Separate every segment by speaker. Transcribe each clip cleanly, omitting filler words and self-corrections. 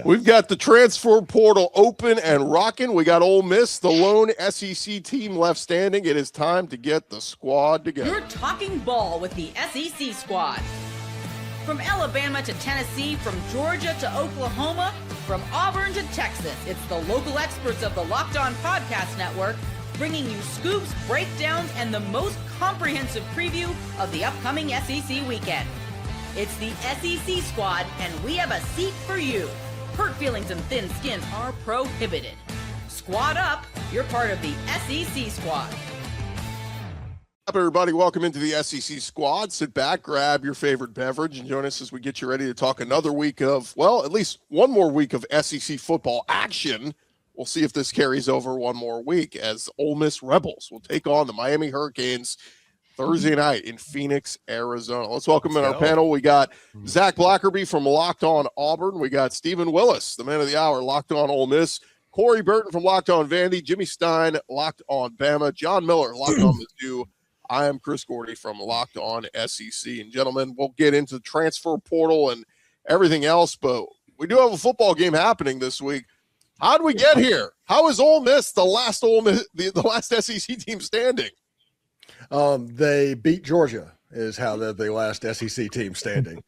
Speaker 1: We've got the transfer portal open and rocking. We got Ole Miss, the lone SEC team left standing. It is time to get the squad together.
Speaker 2: You're talking ball with the SEC squad. From Alabama to Tennessee, from Georgia to Oklahoma, from Auburn to Texas, it's the local experts of the Locked On Podcast Network bringing you scoops, breakdowns, and the most comprehensive preview of the upcoming SEC weekend. It's the SEC squad, and we have a seat for you. Hurt feelings and thin skin are prohibited. Squad up, you're part of the SEC squad.
Speaker 1: Up, everybody, welcome into the SEC squad. Sit back, grab your favorite beverage, and join us as we get you ready to talk another week of, well, at least one more week of SEC football action. We'll see if this carries over one more week as Ole Miss Rebels will take on the Miami Hurricanes Thursday night in Phoenix, Arizona. Let's welcome in our panel. We got Zach Blackerby from Locked On Auburn. We got Stephen Willis, the man of the hour, Locked On Ole Miss. Corey Burton from Locked On Vandy. Jimmy Stein, Locked On Bama. John Miller, Locked On Mizzou. I am Chris Gordy from Locked On SEC. And gentlemen, we'll get into the transfer portal and everything else, but we do have a football game happening this week. How did we get here? How is Ole Miss the last last SEC team standing?
Speaker 3: They beat Georgia is how they're the last SEC team standing.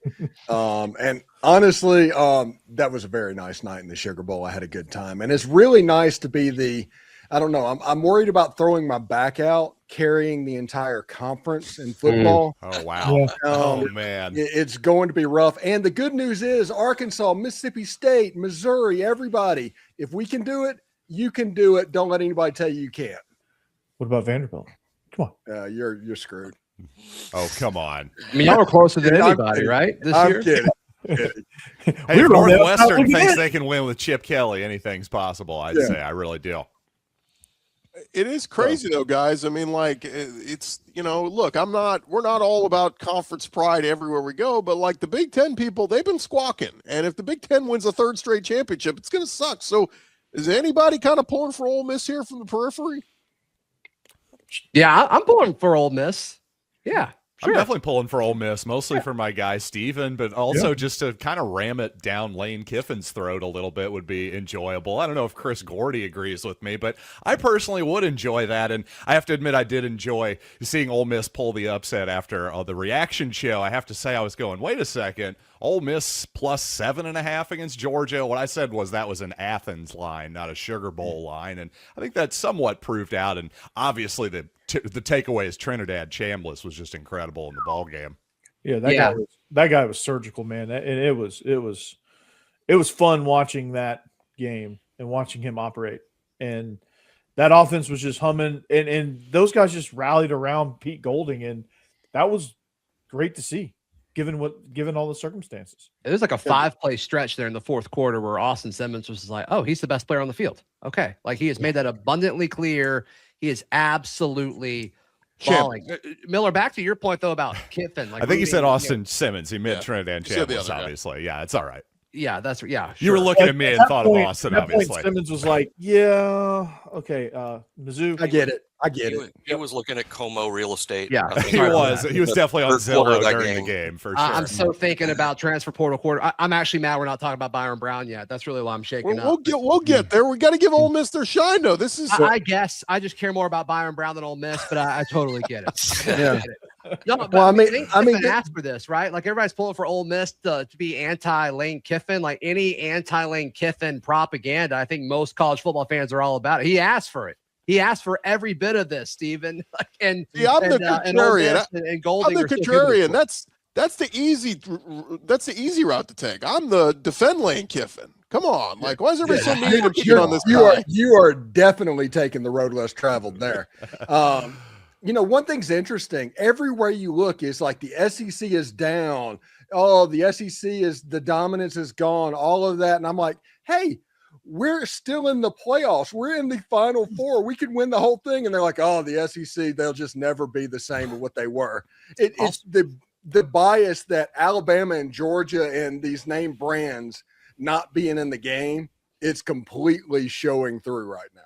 Speaker 3: And honestly, that was a very nice night in the Sugar Bowl. I had a good time. And it's really nice to be I don't know, I'm worried about throwing my back out, carrying the entire conference in football.
Speaker 4: Oh, wow. Oh, man.
Speaker 3: It's going to be rough. And the good news is Arkansas, Mississippi State, Missouri, everybody, if we can do it, you can do it. Don't let anybody tell you can't.
Speaker 5: What about Vanderbilt? Come
Speaker 3: on. You're screwed.
Speaker 4: Oh, come on.
Speaker 6: I mean, y'all are closer than anybody, right? This
Speaker 3: I'm
Speaker 6: year?
Speaker 3: kidding.
Speaker 4: Hey, if Northwestern thinks they can win with Chip Kelly, anything's possible, I'd say. I really do.
Speaker 1: It is crazy though, guys. I mean, like it's, look, we're not all about conference pride everywhere we go, but like the Big Ten people, they've been squawking. And if the Big Ten wins a third straight championship, it's going to suck. So is anybody kind of pulling for Ole Miss here from the periphery?
Speaker 6: Yeah, I'm pulling for Ole Miss. Yeah. Sure.
Speaker 4: I'm definitely pulling for Ole Miss, mostly for my guy Steven, but also just to kind of ram it down Lane Kiffin's throat a little bit would be enjoyable. I don't know if Chris Gordy agrees with me, but I personally would enjoy that. And I have to admit, I did enjoy seeing Ole Miss pull the upset after the reaction show. I have to say, I was going, wait a second, Ole Miss plus 7.5 against Georgia. What I said was that was an Athens line, not a Sugar Bowl line. And I think that somewhat proved out. And obviously the takeaway is Trinidad Chambliss was just incredible in the ball game.
Speaker 5: Yeah, that guy was surgical, man. And it was fun watching that game and watching him operate. And that offense was just humming, and those guys just rallied around Pete Golding, and that was great to see, given all the circumstances.
Speaker 6: It was like a 5-play stretch there in the fourth quarter where Austin Simmons was like, "Oh, he's the best player on the field." Okay, like he has made that abundantly clear. He is absolutely balling. Miller, back to your point though about Kiffin. Like
Speaker 4: I think he said Austin Simmons. He meant Trinidad Chambliss, obviously. Yeah, it's all right.
Speaker 6: Yeah, that's yeah. Sure.
Speaker 4: You were looking at me and thought of Austin, obviously.
Speaker 5: Simmons was like, "Yeah, okay, Mizzou."
Speaker 3: I get it.
Speaker 7: He was looking at Como real estate.
Speaker 6: Yeah,
Speaker 4: he was. He was definitely on Zillow during the game for sure.
Speaker 6: I'm so thinking about transfer portal quarter. I'm actually mad we're not talking about Byron Brown yet. That's really why I'm shaking up.
Speaker 1: We'll get there. We got to give Ole Miss their shine, though. This is.
Speaker 6: I guess I just care more about Byron Brown than Ole Miss, but I totally get it.
Speaker 3: Yeah.
Speaker 6: No, but I mean, ask for this, right? Like everybody's pulling for Ole Miss to be anti-Lane Kiffin. Like any anti-Lane Kiffin propaganda, I think most college football fans are all about it. He asked for it. He asked for every bit of this, Stephen.
Speaker 1: I'm the contrarian.
Speaker 6: And Golding
Speaker 1: I'm the contrarian. That's the easy route to take. I'm the defend Lane Kiffin. Come on, like why is everybody so mean to shit on this guy?
Speaker 3: You are definitely taking the road less traveled there. One thing's interesting. Everywhere you look is like the SEC is down. Oh, the SEC the dominance is gone. All of that, and I'm like, hey. We're still in the playoffs. We're in the Final Four. We could win the whole thing. And they're like, oh, the SEC, they'll just never be the same as what they were. It's the bias that Alabama and Georgia and these name brands not being in the game, it's completely showing through right now.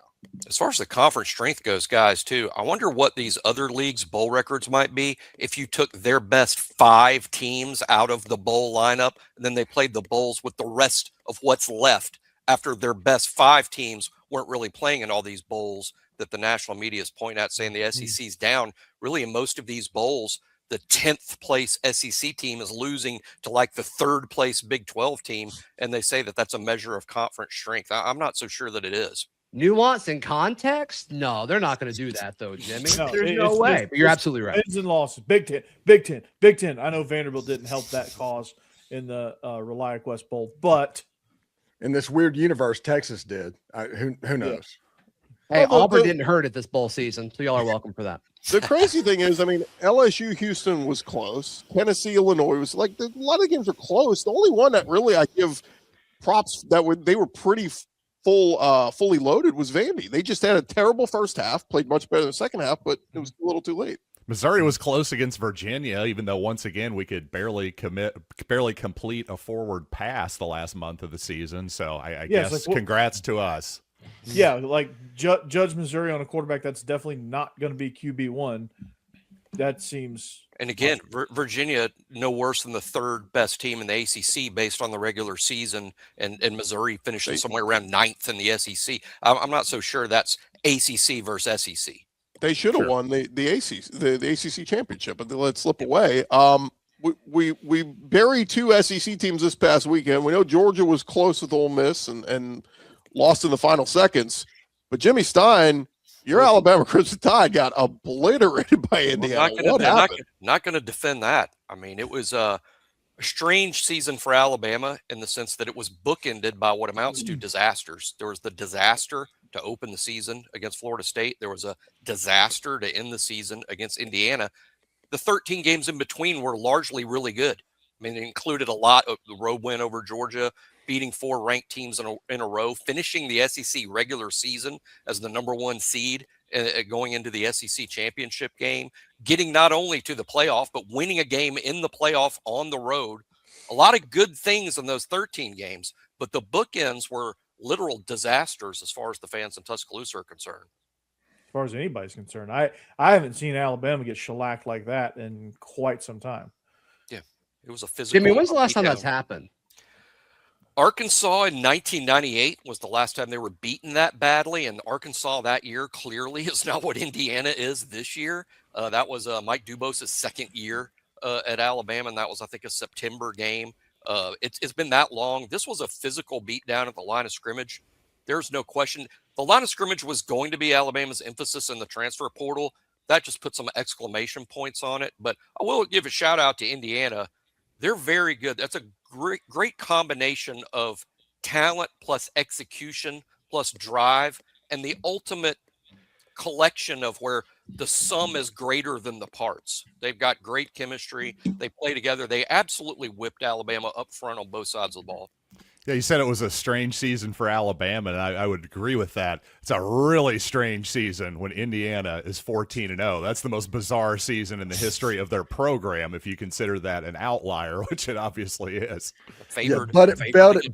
Speaker 7: As far as the conference strength goes, guys, too, I wonder what these other leagues' bowl records might be if you took their best 5 teams out of the bowl lineup and then they played the bowls with the rest of what's left after their best 5 teams weren't really playing in all these bowls that the national media is pointing at, saying the SEC's down. Really, in most of these bowls, the 10th place SEC team is losing to like the 3rd place Big 12 team, and they say that that's a measure of conference strength. I'm not so sure that it is.
Speaker 6: Nuance and context? No, they're not going to do that, though, Jimmy.
Speaker 5: No,
Speaker 6: There's no way. But you're absolutely right.
Speaker 5: Wins and losses. Big Ten. I know Vanderbilt didn't help that cause in the ReliaQuest Bowl, but
Speaker 3: In this weird universe, Texas did. Who knows?
Speaker 6: Hey,
Speaker 1: Well,
Speaker 6: Auburn didn't hurt it this bowl season, so y'all are welcome for that.
Speaker 1: The crazy thing is, I mean, LSU Houston was close. Tennessee Illinois was like a lot of games were close. The only one that really I give props they were pretty fully loaded was Vandy. They just had a terrible first half, played much better in the second half, but it was a little too late.
Speaker 4: Missouri was close against Virginia, even though once again we could barely complete a forward pass the last month of the season. So I guess congrats to us.
Speaker 5: Yeah, like Judge Missouri on a quarterback that's definitely not going to be QB1. That seems.
Speaker 7: And again, Virginia no worse than the 3rd best team in the ACC based on the regular season, and Missouri finishing somewhere around 9th in the SEC. I'm not so sure that's ACC versus SEC.
Speaker 1: They should have won the ACC championship, but they let it slip away. We buried 2 SEC teams this past weekend. We know Georgia was close with Ole Miss and lost in the final seconds. But Jimmy Stein, your Alabama Crimson Tide got obliterated by Indiana. What happened?
Speaker 7: Not going to defend that. I mean, it was a strange season for Alabama in the sense that it was bookended by what amounts to disasters. There was the disaster to open the season against Florida State. There was a disaster to end the season against Indiana. The 13 games in between were largely really good. I mean, it included a lot of the road win over Georgia, beating 4 ranked teams in a row, finishing the SEC regular season as the number 1 seed going into the SEC championship game, getting not only to the playoff, but winning a game in the playoff on the road. A lot of good things in those 13 games, but the bookends were literal disasters as far as the fans in Tuscaloosa are concerned.
Speaker 5: As far as anybody's concerned, I haven't seen Alabama get shellacked like that in quite some time.
Speaker 7: Yeah, it was a physical.
Speaker 6: Jimmy, when's the last time that's happened?
Speaker 7: Arkansas in 1998 was the last time they were beaten that badly, and Arkansas that year clearly is not what Indiana is this year. That was Mike Dubose' 2nd year at Alabama, and that was, I think, a September game. It's been that long. This was a physical beatdown at the line of scrimmage. There's no question. The line of scrimmage was going to be Alabama's emphasis in the transfer portal. That just put some exclamation points on it. But I will give a shout out to Indiana. They're very good. That's a great combination of talent plus execution plus drive, and the ultimate collection of where the sum is greater than the parts. They've got great chemistry. They play together. They absolutely whipped Alabama up front on both sides of the ball.
Speaker 4: Yeah, you said it was a strange season for Alabama, and I would agree with that. It's a really strange season when Indiana is 14-0. That's the most bizarre season in the history of their program, if you consider that an outlier, which it obviously is.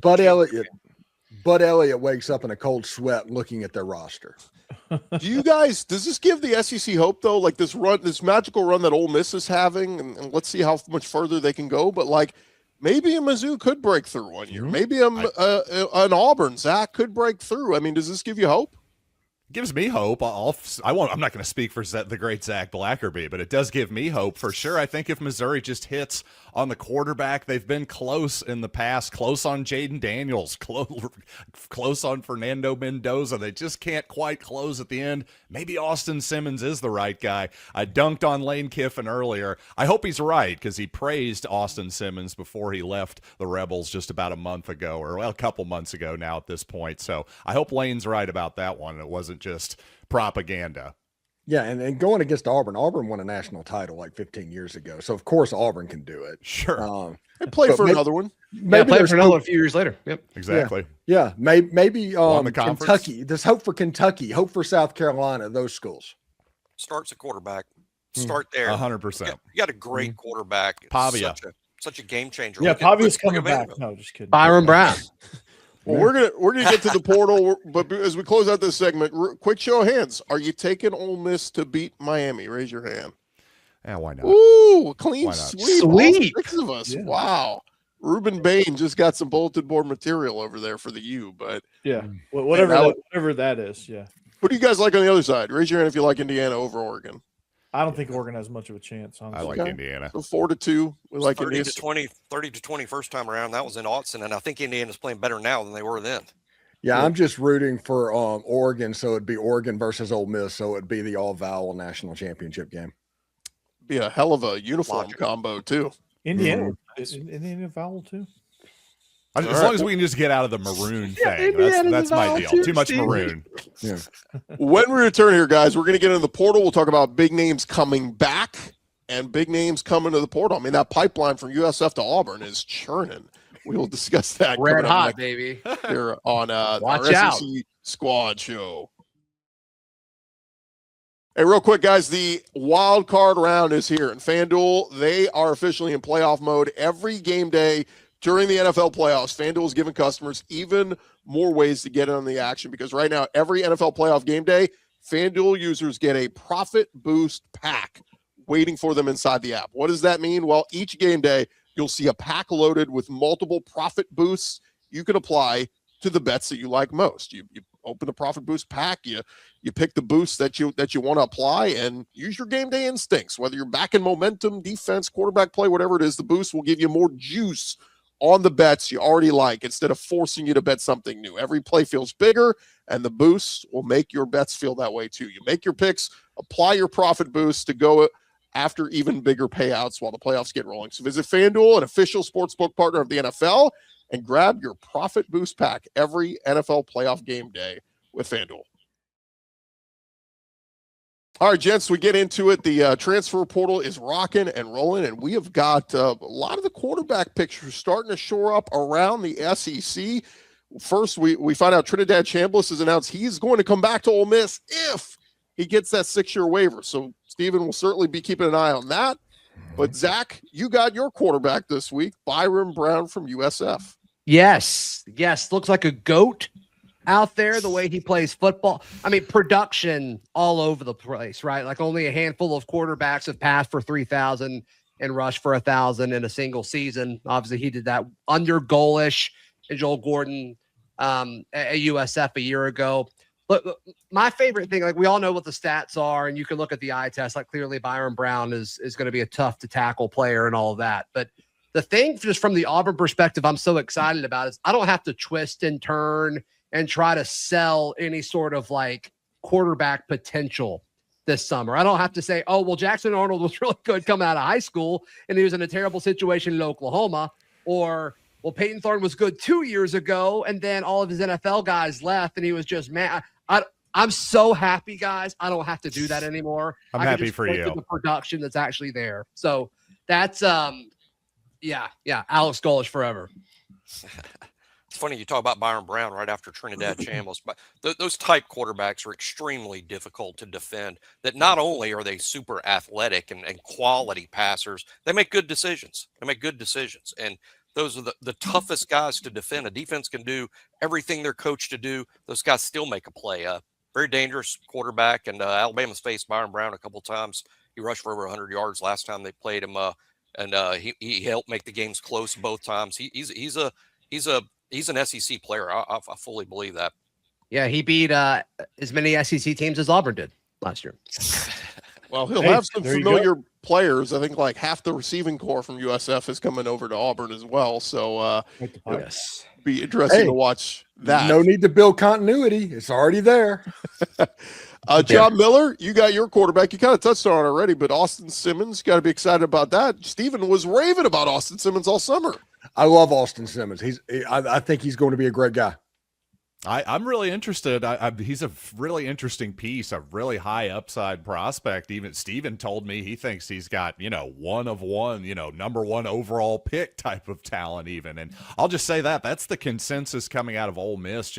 Speaker 3: Bud Elliott wakes up in a cold sweat looking at their roster.
Speaker 1: Does this give the SEC hope, though? Like this magical run that Ole Miss is having, and let's see how much further they can go, but like, maybe a Mizzou could break through one year. Maybe an Auburn, Zach, could break through. I mean, does this give you hope?
Speaker 4: Gives me hope. I'm not going to speak for the great Zach Blackerby, but it does give me hope for sure. I think if Missouri just hits on the quarterback, they've been close in the past, close on Jaden Daniels, close on Fernando Mendoza. They just can't quite close at the end. Maybe Austin Simmons is the right guy. I dunked on Lane Kiffin earlier. I hope he's right, because he praised Austin Simmons before he left the Rebels just about a month ago, or a couple months ago now at this point. So I hope Lane's right about that one. It wasn't just propaganda.
Speaker 3: Yeah, and going against Auburn won a national title like 15 years ago. So, of course, Auburn can do it.
Speaker 4: Sure.
Speaker 1: They play for another one.
Speaker 6: Maybe play for another one a few years later. Yep.
Speaker 4: Exactly.
Speaker 3: Yeah. Maybe Kentucky. There's hope for Kentucky, hope for South Carolina, those schools.
Speaker 7: Starts a quarterback. Start there.
Speaker 4: 100%.
Speaker 7: You got a great quarterback.
Speaker 4: Pavia.
Speaker 7: Such a game changer.
Speaker 5: Yeah, Pavia's coming back. No, just kidding.
Speaker 6: Byron Brown.
Speaker 1: Well, we're gonna get to the portal, but as we close out this segment, quick show of hands: are you taking Ole Miss to beat Miami? Raise your hand.
Speaker 4: Yeah, why not?
Speaker 1: Ooh, clean
Speaker 4: Why not?
Speaker 1: sweep! All 6 of us.
Speaker 5: Yeah.
Speaker 1: Wow. Ruben Bain just got some bulletin board material over there for the U, but
Speaker 5: Yeah, whatever that is. Yeah.
Speaker 1: What do you guys like on the other side? Raise your hand if you like Indiana over Oregon.
Speaker 5: I don't think Oregon has much of a chance. Honestly.
Speaker 4: I like Indiana.
Speaker 1: So 4-2. We like
Speaker 7: 30
Speaker 1: Indiana.
Speaker 7: to 20 first time around. That was in Austin, and I think Indiana's playing better now than they were then.
Speaker 3: Yeah, I'm just rooting for Oregon, so it'd be Oregon versus Ole Miss, so it'd be the all-vowel national championship game.
Speaker 1: Be a hell of a uniform combo too.
Speaker 5: Indiana, Indiana vowel too.
Speaker 4: As long as we can just get out of the maroon thing, that's my deal. Too much maroon.
Speaker 3: Yeah.
Speaker 1: When we return here, guys, we're going to get into the portal. We'll talk about big names coming back and big names coming to the portal. I mean, that pipeline from USF to Auburn is churning. We will discuss that.
Speaker 6: Red hot, baby.
Speaker 1: Here on
Speaker 6: Watch
Speaker 1: our
Speaker 6: out.
Speaker 1: SEC Squad Show. Hey, real quick, guys, the wild card round is here. And FanDuel, they are officially in playoff mode every game day during the NFL playoffs. FanDuel is giving customers even more ways to get in on the action because right now, every NFL playoff game day, FanDuel users get a profit boost pack waiting for them inside the app. What does that mean? Well, each game day, you'll see a pack loaded with multiple profit boosts you can apply to the bets that you like most. You open the profit boost pack, you pick the boost that you want to apply and use your game day instincts. Whether you're back in momentum, defense, quarterback play, whatever it is, the boost will give you more juice on the bets you already like instead of forcing you to bet something new. Every play feels bigger, and the boost will make your bets feel that way too. You make your picks, apply your profit boost to go after even bigger payouts while the playoffs get rolling. So visit FanDuel, an official sportsbook partner of the NFL, and grab your profit boost pack every NFL playoff game day with FanDuel. All right, gents, we get into it. The transfer portal is rocking and rolling, and we have got a lot of the quarterback pictures starting to shore up around the SEC. First, we find out Trinidad Chambliss has announced he's going to come back to Ole Miss if he gets that 6-year waiver. So Stephen will certainly be keeping an eye on that. But Zach, you got your quarterback this week, Byron Brown from USF.
Speaker 6: Yes. Looks like a goat out there, the way he plays football. I mean, production all over the place, right? Like only a handful of quarterbacks have passed for 3,000 and rushed for 1,000 in a single season. Obviously, he did that under Goalish and Joel Gordon at USF a year ago. But my favorite thing, like we all know what the stats are, and you can look at the eye test. Like clearly, Byron Brown is going to be a tough to tackle player and all of that. But the thing, just from the Auburn perspective, I'm so excited about is I don't have to twist and turn and try to sell any sort of like quarterback potential this summer. I don't have to say, oh, well, Jackson Arnold was really good coming out of high school and he was in a terrible situation in Oklahoma, or well, Peyton Thorne was good 2 years ago and then all of his NFL guys left and he was just mad. I'm so happy, guys. I don't have to do that anymore.
Speaker 4: I'm
Speaker 6: I
Speaker 4: happy for you.
Speaker 6: The production that's actually there. So that's yeah, Alex Goalish forever.
Speaker 7: It's funny you talk about Byron Brown right after Trinidad Chambliss, but those type quarterbacks are extremely difficult to defend. That not only are they super athletic and quality passers, they make good decisions. And those are the toughest guys to defend. A defense can do everything they're coached to do. Those guys still make a play. Very dangerous quarterback, and Alabama's faced Byron Brown a couple times. He rushed for over 100 yards last time they played him, and he helped make the games close both times. He's an SEC player. I fully believe that.
Speaker 6: Yeah, he beat as many SEC teams as Auburn did last year.
Speaker 1: Well, he'll have some familiar players. I think like half the receiving core from USF is coming over to Auburn as well. So
Speaker 6: Yes.
Speaker 1: Be interesting to watch that.
Speaker 3: No need to build continuity. It's already there.
Speaker 1: John Miller, you got your quarterback. You kind of touched on it already, but Austin Simmons, got to be excited about that. Stephen was raving about Austin Simmons all summer.
Speaker 3: I love Austin Simmons. I think he's going to be a great guy.
Speaker 4: I'm really interested. He's a really interesting piece, a really high upside prospect. Even Steven told me he thinks he's got, one of one, number one overall pick type of talent even. And I'll just say that's the consensus coming out of Ole Miss.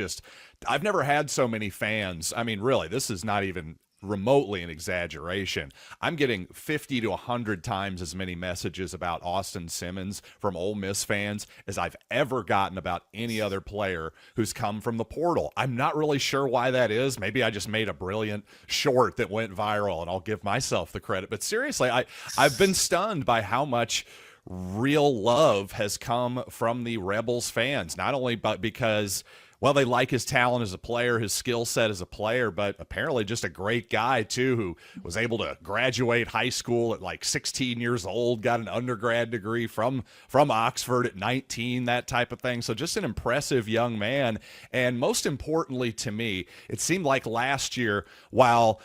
Speaker 4: I've never had so many fans. I mean, really, this is not even remotely an exaggeration. I'm getting 50 to 100 times as many messages about Austin Simmons from Ole Miss fans as I've ever gotten about any other player who's come from the portal. I'm not really sure why that is. Maybe I just made a brilliant short that went viral, and I'll give myself the credit. But seriously, I've been stunned by how much real love has come from the Rebels fans, not only but because, well, they like his talent as a player, his skill set as a player, but apparently just a great guy too, who was able to graduate high school at like 16 years old, got an undergrad degree from Oxford at 19, that type of thing. So just an impressive young man. And most importantly to me, it seemed like last year, while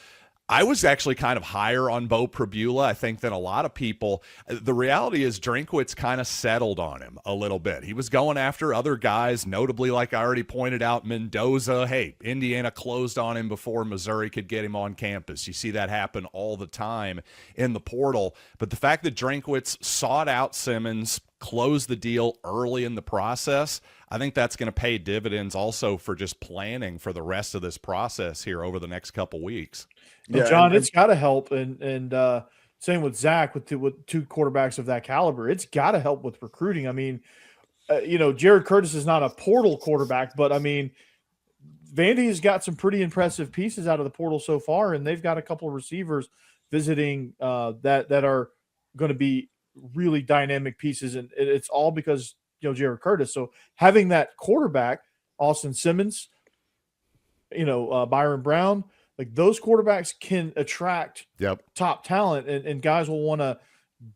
Speaker 4: I was actually kind of higher on Bo Prabula, I think, than a lot of people. The reality is Drinkwitz kind of settled on him a little bit. He was going after other guys, notably, like I already pointed out, Mendoza. Hey, Indiana closed on him before Missouri could get him on campus. You see that happen all the time in the portal. But the fact that Drinkwitz sought out Simmons, closed the deal early in the process, I think that's going to pay dividends also for just planning for the rest of this process here over the next couple weeks.
Speaker 5: Yeah, John, it's got to help, and same with Zach with two quarterbacks of that caliber. It's got to help with recruiting. I mean, Jared Curtis is not a portal quarterback, but I mean, Vandy's got some pretty impressive pieces out of the portal so far, and they've got a couple of receivers visiting that are going to be really dynamic pieces, and it's all because Jared Curtis. So having that quarterback, Austin Simmons, Byron Brown. Like those quarterbacks can attract top talent, and guys will want to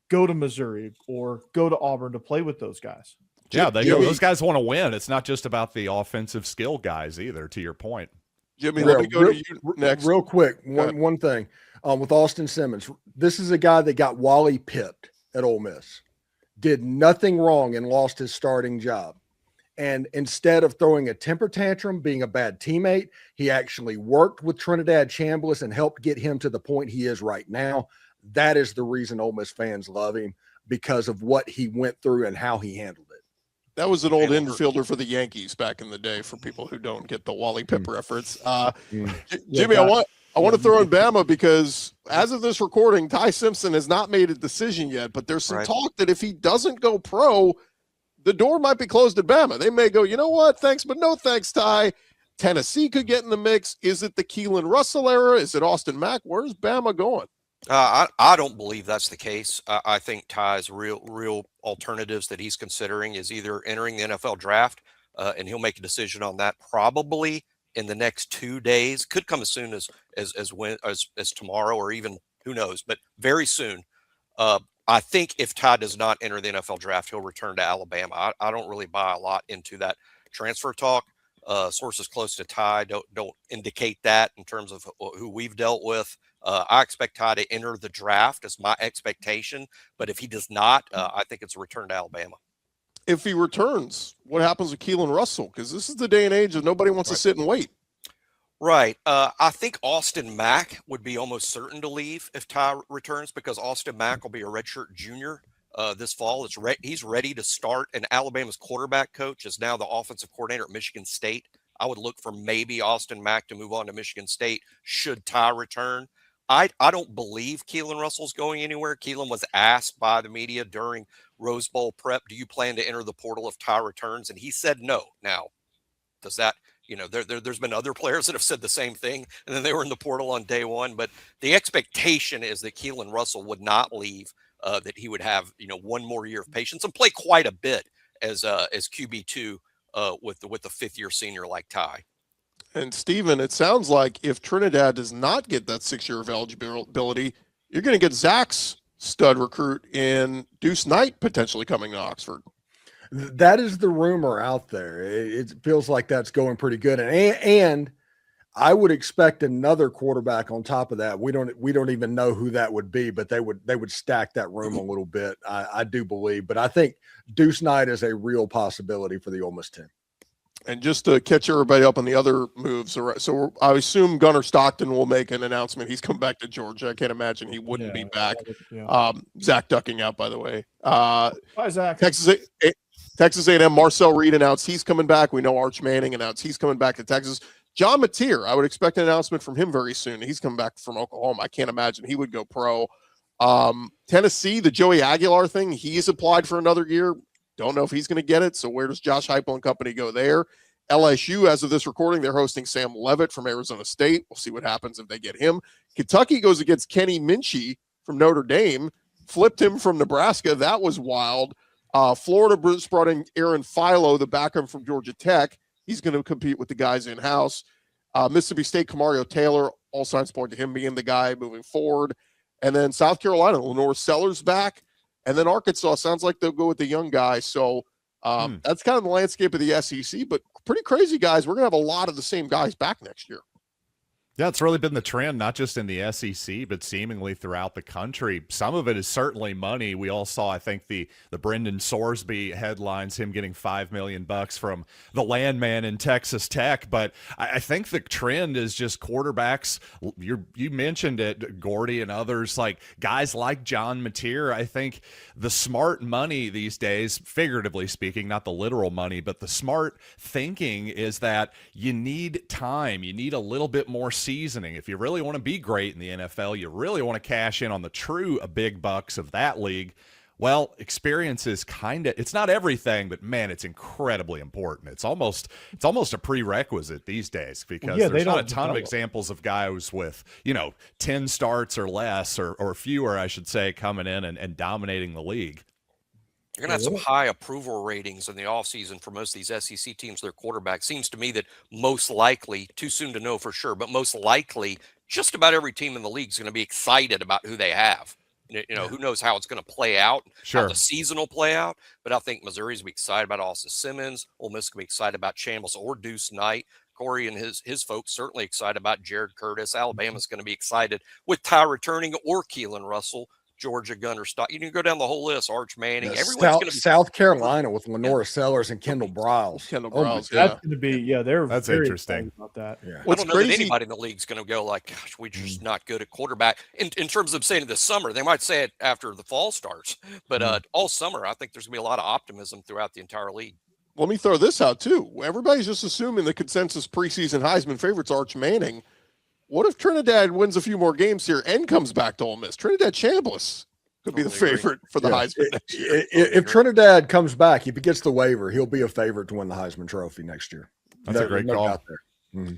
Speaker 5: go to Missouri or go to Auburn to play with those guys.
Speaker 4: Yeah, those guys want to win. It's not just about the offensive skill guys either, to your point.
Speaker 1: Jimmy, let me go to you next.
Speaker 3: Real quick, one thing with Austin Simmons. This is a guy that got Wally pipped at Ole Miss, did nothing wrong and lost his starting job. And instead of throwing a temper tantrum, being a bad teammate, he actually worked with Trinidad Chambliss and helped get him to the point he is right now. That is the reason Ole Miss fans love him, because of what he went through and how he handled it.
Speaker 1: That was an old infielder for the Yankees back in the day, for people who don't get the Wally Pipp reference. Jimmy, I want to throw in Bama, because as of this recording, Ty Simpson has not made a decision yet, but there's some talk that if he doesn't go pro, the door might be closed at Bama. They may go, you know what, thanks, but no thanks, Ty. Tennessee could get in the mix. Is it the Keelan Russell era? Is it Austin Mack? Where's Bama going?
Speaker 7: I don't believe that's the case. I think Ty's real alternatives that he's considering is either entering the NFL draft, and he'll make a decision on that probably in the next 2 days. Could come as soon as tomorrow, or even who knows, but very soon. I think if Ty does not enter the NFL draft, he'll return to Alabama. I don't really buy a lot into that transfer talk. Sources close to Ty don't indicate that in terms of who we've dealt with. I expect Ty to enter the draft as my expectation, but if he does not, I think it's a return to Alabama.
Speaker 1: If he returns, what happens with Keelan Russell? Because this is the day and age that nobody wants to sit and wait.
Speaker 7: Right. I think Austin Mack would be almost certain to leave if Ty returns, because Austin Mack will be a redshirt junior this fall. He's ready to start, and Alabama's quarterback coach is now the offensive coordinator at Michigan State. I would look for maybe Austin Mack to move on to Michigan State should Ty return. I don't believe Keelan Russell's going anywhere. Keelan was asked by the media during Rose Bowl prep, do you plan to enter the portal if Ty returns? And he said no. Now, does that, there's been other players that have said the same thing, and then they were in the portal on day one. But the expectation is that Keelan Russell would not leave, that he would have, one more year of patience and play quite a bit as QB2 with the fifth-year senior like Ty.
Speaker 1: And Steven, it sounds like if Trinidad does not get that 6 year of eligibility, you're going to get Zach's stud recruit in Deuce Knight potentially coming to Oxford.
Speaker 3: That is the rumor out there. It feels like that's going pretty good. And I would expect another quarterback on top of that. We don't even know who that would be, but they would stack that room a little bit. I do believe, but I think Deuce Knight is a real possibility for the Ole Miss team.
Speaker 1: And just to catch everybody up on the other moves, so I assume Gunnar Stockton will make an announcement. He's come back to Georgia. I can't imagine he wouldn't be back. Yeah. Zach ducking out, by the way.
Speaker 5: Bye, Zach.
Speaker 1: Texas A&M, Marcel Reed announced he's coming back. We know Arch Manning announced he's coming back to Texas. John Mateer, I would expect an announcement from him very soon. He's come back from Oklahoma. I can't imagine he would go pro. Tennessee, the Joey Aguilar thing, he's applied for another year. Don't know if he's going to get it. So where does Josh Heupel and company go there? LSU, as of this recording, they're hosting Sam Leavitt from Arizona State. We'll see what happens if they get him. Kentucky goes against Kenny Minchie from Notre Dame, flipped him from Nebraska. That was wild. Florida brought in Aaron Philo, the backer from Georgia Tech. He's going to compete with the guys in-house. Mississippi State, Kamario Taylor, all signs point to him being the guy moving forward. And then South Carolina, Lenore Sellers back. And then Arkansas, sounds like they'll go with the young guy. So that's kind of the landscape of the SEC, but pretty crazy, guys. We're going to have a lot of the same guys back next year.
Speaker 4: Yeah, it's really been the trend, not just in the SEC, but seemingly throughout the country. Some of it is certainly money. We all saw, I think, the Brendan Sorsby headlines, him getting $5 million from the landman in Texas Tech. But I think the trend is just quarterbacks. You mentioned it, Gordy and others, like guys like John Mateer. I think the smart money these days, figuratively speaking, not the literal money, but the smart thinking is that you need time. You need a little bit more seasoning. If you really want to be great in the NFL, you really want to cash in on the true big bucks of that league. Well, experience is it's not everything, but man, it's incredibly important. It's almost a prerequisite these days because there's not a ton of examples of guys with, 10 starts or less or fewer, I should say, coming in and dominating the league.
Speaker 7: You're going to have some high approval ratings in the offseason for most of these SEC teams, their quarterback. Seems to me that most likely, too soon to know for sure, but most likely just about every team in the league is going to be excited about who they have. Who knows how it's going to play out, how the season will play out. But I think Missouri's going to be excited about Austin Simmons. Ole Miss going to be excited about Chambliss or Deuce Knight. Corey and his folks certainly excited about Jared Curtis. Alabama's going to be excited with Ty returning or Keelan Russell. Georgia, Gunner Stock. You can go down the whole list. Arch Manning. Everyone's going to be
Speaker 3: South Carolina with Lenora Sellers and Kendall Briles.
Speaker 5: That's going to be that's very
Speaker 4: interesting
Speaker 5: about that.
Speaker 7: Yeah. I don't know that anybody in the league is going to go like, gosh, we're just not good at quarterback. In terms of saying it this summer, they might say it after the fall starts, but all summer, I think there's going to be a lot of optimism throughout the entire league.
Speaker 1: Let me throw this out too. Everybody's just assuming the consensus preseason Heisman favorites Arch Manning. What if Trinidad wins a few more games here and comes back to Ole Miss? Trinidad Chambliss could be the favorite for the Heisman next year.
Speaker 3: If Trinidad comes back, if he gets the waiver, he'll be a favorite to win the Heisman Trophy next year.
Speaker 4: That's a great call.
Speaker 1: Mm-hmm.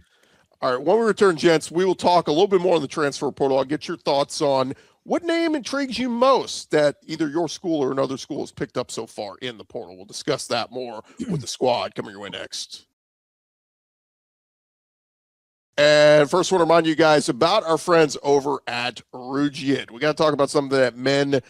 Speaker 1: All right, when we return, gents, we will talk a little bit more on the transfer portal. I'll get your thoughts on what name intrigues you most that either your school or another school has picked up so far in the portal. We'll discuss that more with the squad coming your way next. And first, I want to remind you guys about our friends over at Rugiet. We got to talk about something that men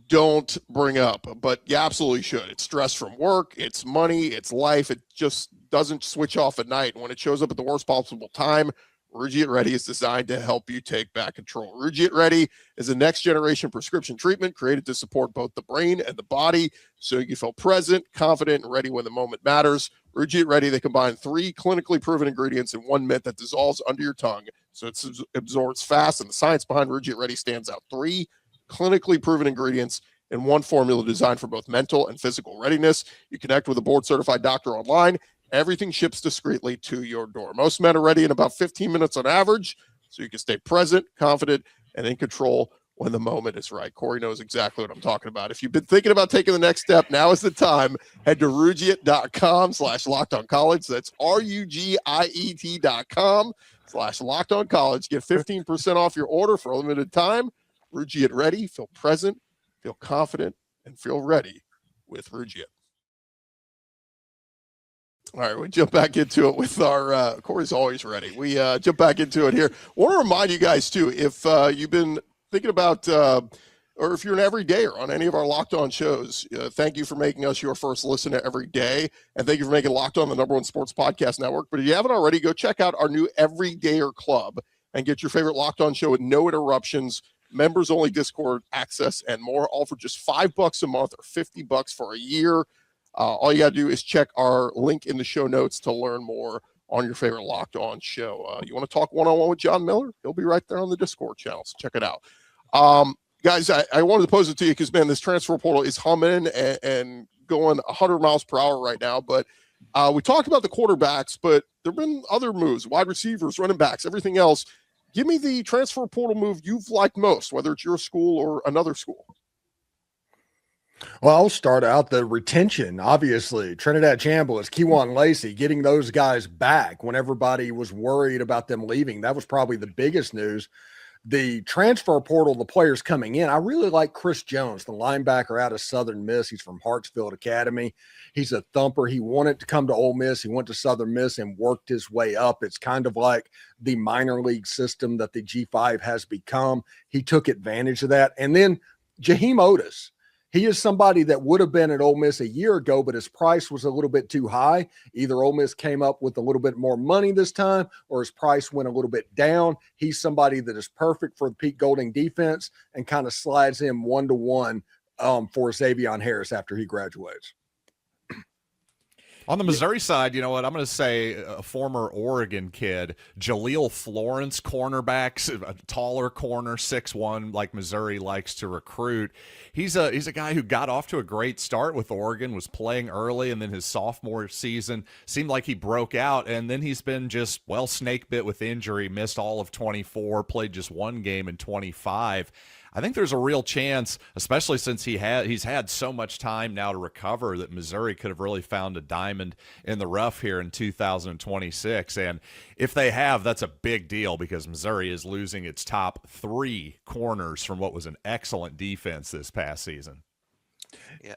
Speaker 1: don't bring up, but you absolutely should. It's stress from work, it's money, it's life. It just doesn't switch off at night. When it shows up at the worst possible time, Rugiet Ready is designed to help you take back control. Rugiet Ready is a next-generation prescription treatment created to support both the brain and the body so you can feel present, confident, and ready when the moment matters. Rugiet Ready, they combine 3 clinically proven ingredients in one mint that dissolves under your tongue so it absorbs fast, and the science behind Rugiet Ready stands out. 3 clinically proven ingredients in one formula designed for both mental and physical readiness. You connect with a board-certified doctor online. Everything ships discreetly to your door. Most men are ready in about 15 minutes on average, so you can stay present, confident, and in control when the moment is right. Corey knows exactly what I'm talking about. If you've been thinking about taking the next step, now is the time. Head to Rugiet.com/LockedOnCollege. That's RUGIET.com/LockedOnCollege. Get 15% off your order for a limited time. Rugiet Ready. Feel present, feel confident, and feel ready with Rugiet. All right, we jump back into it with our Corey's always ready. We jump back into it here. I want to remind you guys, too, if you've been thinking about or if you're an everydayer on any of our Locked On shows, thank you for making us your first listen every day. And thank you for making Locked On the #1 sports podcast network. But if you haven't already, go check out our new Everydayer Club and get your favorite Locked On show with no interruptions, members-only Discord access, and more, all for just $5 a month or $50 for a year. All you got to do is check our link in the show notes to learn more on your favorite Locked On show. You want to talk one-on-one with John Miller? He'll be right there on the Discord channel, so check it out. Guys, I wanted to pose it to you because, man, this transfer portal is humming and going 100 miles per hour right now. But We talked about the quarterbacks, but there have been other moves, wide receivers, running backs, everything else. Give me the transfer portal move you've liked most, whether it's your school or another school.
Speaker 3: Well, I'll start out the retention. Obviously, Trinidad Chambliss, Kewan Lacey, getting those guys back when everybody was worried about them leaving. That was probably the biggest news. The transfer portal, the players coming in, I really like Chris Jones, the linebacker out of Southern Miss. He's from Hartsfield Academy. He's a thumper. He wanted to come to Ole Miss. He went to Southern Miss and worked his way up. It's kind of like the minor league system that the G5 has become. He took advantage of that. And then Jaheim Otis. He is somebody that would have been at Ole Miss a year ago, but his price was a little bit too high. Either Ole Miss came up with a little bit more money this time, or his price went a little bit down. He's somebody that is perfect for the Pete Golding defense and kind of slides him 1-to-1 for Xavier Harris after he graduates.
Speaker 4: On the Missouri side, you know what? I'm going to say a former Oregon kid, Jaleel Florence, cornerbacks, a taller corner, 6'1", like Missouri likes to recruit. He's a guy who got off to a great start with Oregon, was playing early, and then his sophomore season seemed like he broke out, and then he's been just, well, snake bit with injury, missed all of 24, played just one game in 25. I think there's a real chance, especially since he's had so much time now to recover, that Missouri could have really found a diamond in the rough here in 2026. And if they have, that's a big deal because Missouri is losing its top 3 corners from what was an excellent defense this past season.
Speaker 7: Yeah,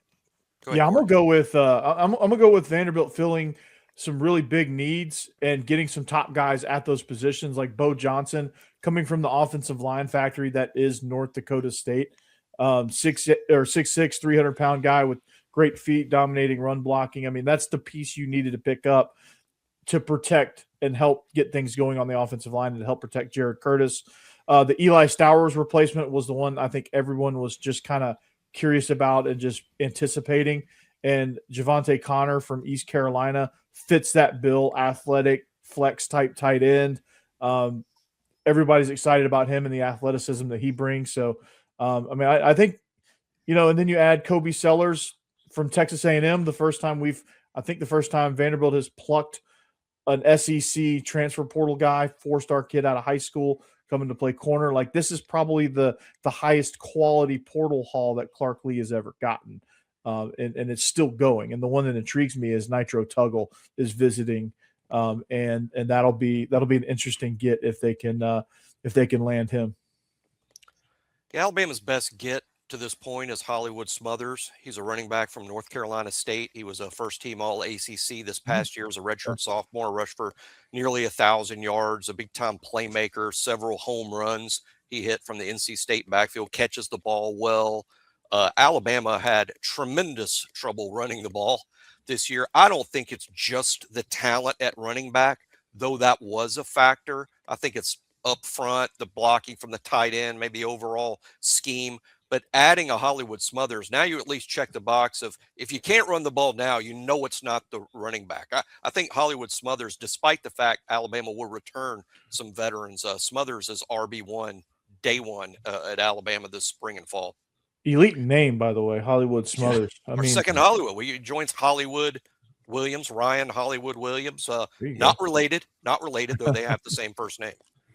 Speaker 5: I'm gonna go with I'm gonna go with Vanderbilt filling some really big needs and getting some top guys at those positions, like Bo Johnson, coming from the offensive line factory that is North Dakota State. 6'6", 300-pound guy with great feet, dominating run blocking. I mean, that's the piece you needed to pick up to protect and help get things going on the offensive line and to help protect Jared Curtis. The Eli Stowers replacement was the one I think everyone was just kind of curious about and just anticipating. And Javante Connor from East Carolina fits that bill, athletic, flex-type tight end. Everybody's excited about him and the athleticism that he brings. So, I think, and then you add Kobe Sellers from Texas A&M. The first time Vanderbilt has plucked an SEC transfer portal guy, 4-star kid out of high school coming to play corner. Like, this is probably the highest quality portal haul that Clark Lee has ever gotten. And it's still going. And the one that intrigues me is Nitro Tuggle is visiting. And that'll be an interesting get if they can land him.
Speaker 7: Yeah, Alabama's best get to this point is Hollywood Smothers. He's a running back from North Carolina State. He was a first-team All-ACC this past year as a redshirt sophomore, rushed for nearly 1,000 yards, a big-time playmaker, several home runs he hit from the NC State backfield, catches the ball well. Alabama had tremendous trouble running the ball this year. I don't think it's just the talent at running back, though that was a factor. I think it's up front, the blocking from the tight end, maybe overall scheme. But adding a Hollywood Smothers, now you at least check the box of if you can't run the ball now, it's not the running back. I think Hollywood Smothers, despite the fact Alabama will return some veterans, Smothers is RB1 day one at Alabama this spring and fall.
Speaker 5: Elite name, by the way, Hollywood Smothers.
Speaker 7: Second Hollywood. He joins Hollywood Williams, Ryan Hollywood Williams. Not related, though they have the same first name.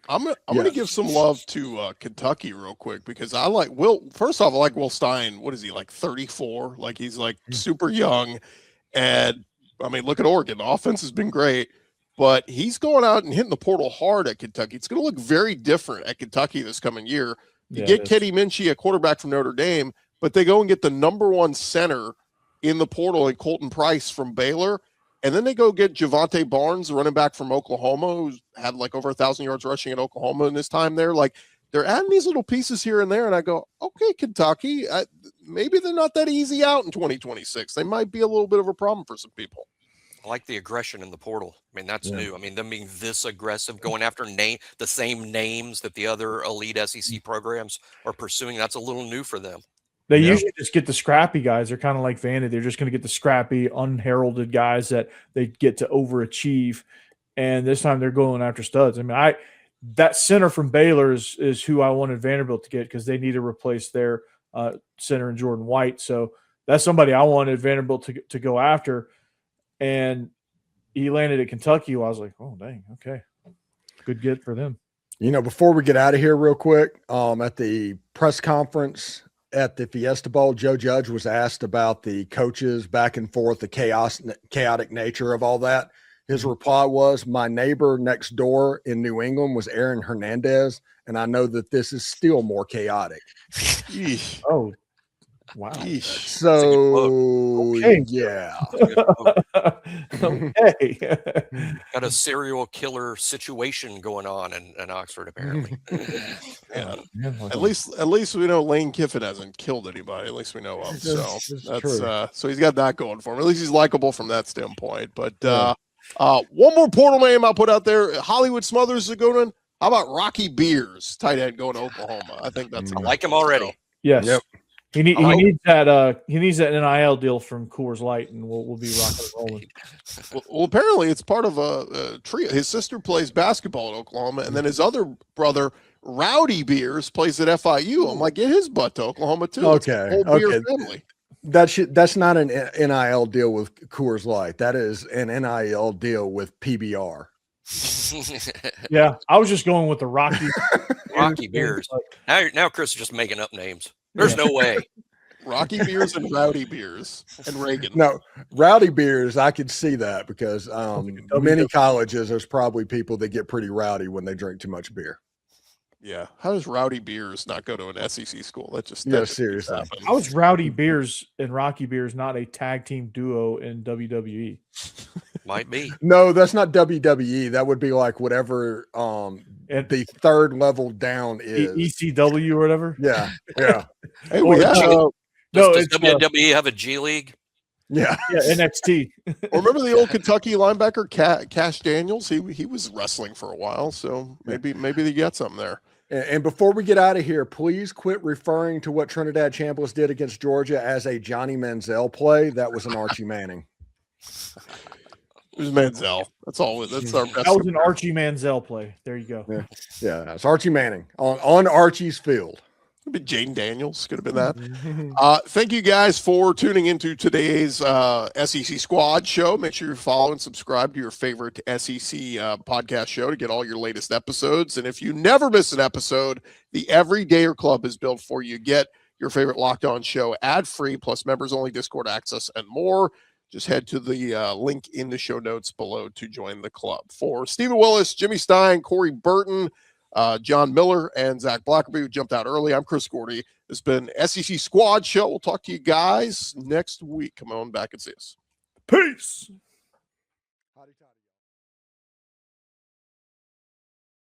Speaker 1: I'm gonna give some love to Kentucky real quick because I like Will. First off, I like Will Stein. What is he, like 34? Like he's like super young. And I mean, look at Oregon. The offense has been great, but he's going out and hitting the portal hard at Kentucky. It's gonna look very different at Kentucky this coming year. You get Kenny Minchie, a quarterback from Notre Dame, but they go and get the #1 center in the portal in Colton Price from Baylor. And then they go get Javante Barnes, a running back from Oklahoma, who's had like over 1,000 yards rushing at Oklahoma in this time there. Like they're adding these little pieces here and there. And I go, okay, Kentucky, maybe they're not that easy out in 2026. They might be a little bit of a problem for some people.
Speaker 7: I like the aggression in the portal. I mean, that's new. I mean, them being this aggressive, going after the same names that the other elite SEC programs are pursuing. That's a little new for them.
Speaker 5: They usually just get the scrappy guys. They're kind of like Vandy. They're just going to get the scrappy, unheralded guys that they get to overachieve. And this time they're going after studs. I mean, that center from Baylor is who I wanted Vanderbilt to get because they need to replace their center in Jordan White. So that's somebody I wanted Vanderbilt to go after. And he landed at Kentucky, I was like, oh dang, okay, good get for them.
Speaker 3: Before we get out of here real quick, at the press conference at the Fiesta Bowl, Joe Judge was asked about the coaches back and forth, the chaotic nature of all that. His reply was, my neighbor next door in New England was Aaron Hernandez, and I know that this is still more chaotic.
Speaker 5: Oh, wow.
Speaker 3: So,
Speaker 5: okay.
Speaker 3: Yeah.
Speaker 5: Okay.
Speaker 7: Got a serial killer situation going on in Oxford, apparently.
Speaker 1: Yeah. At least we know Lane Kiffin hasn't killed anybody. At least we know of. So that's so he's got that going for him. At least he's likable from that standpoint. But one more portal name I'll put out there: Hollywood Smothers is going in. How about Rocky Beers, tight end, going to Oklahoma? I think that's.
Speaker 7: I like him already.
Speaker 5: Yes.
Speaker 3: Yep.
Speaker 5: He needs that NIL deal from Coors Light, and we'll be rocking and rolling.
Speaker 1: Well, apparently it's part of a trio. His sister plays basketball at Oklahoma, and then his other brother, Rowdy Beers, plays at FIU. I'm like, get his butt to Oklahoma too.
Speaker 3: Okay.
Speaker 1: Whole beer family.
Speaker 3: That's not an NIL deal with Coors Light. That is an NIL deal with PBR.
Speaker 5: Yeah, I was just going with the Rocky
Speaker 7: Beers. Now Chris is just making up names. There's no way.
Speaker 1: Rocky Beers and Rowdy Beers and Reagan.
Speaker 3: No, Rowdy Beers, I could see that because many colleges, there's probably people that get pretty rowdy when they drink too much beer.
Speaker 1: Yeah. How does Rowdy Beers not go to an SEC school?
Speaker 3: Seriously.
Speaker 5: How is Rowdy Beers and Rocky Beers not a tag team duo in WWE?
Speaker 7: Might be.
Speaker 3: No, that's not WWE. That would be like whatever the third level down is.
Speaker 5: ECW or whatever.
Speaker 3: Yeah.
Speaker 1: Hey,
Speaker 7: Does WWE have a G League?
Speaker 3: Yeah,
Speaker 5: NXT.
Speaker 1: Remember the old Kentucky linebacker Cash Daniels? He was wrestling for a while, so maybe they got something there.
Speaker 3: And before we get out of here, please quit referring to what Trinidad Chambliss did against Georgia as a Johnny Manziel play. That was an Archie Manning.
Speaker 1: It was Manziel. That's all. That's our best.
Speaker 5: That was an Archie Manziel play. There you go.
Speaker 3: Yeah, it's Archie Manning on Archie's field.
Speaker 1: Could be Jane Daniels. Could have been that. Thank you guys for tuning into today's SEC Squad show. Make sure you follow and subscribe to your favorite SEC podcast show to get all your latest episodes. And if you never miss an episode, the Everydayer Club is built for you. Get your favorite Locked On show ad-free, plus members-only Discord access and more. Just head to the link in the show notes below to join the club. For Stephen Willis, Jimmy Stein, Corey Burton, John Miller, and Zach Blackerby, who jumped out early, I'm Chris Gordy. This has been SEC Squad Show. We'll talk to you guys next week. Come on back and see us.
Speaker 5: Peace.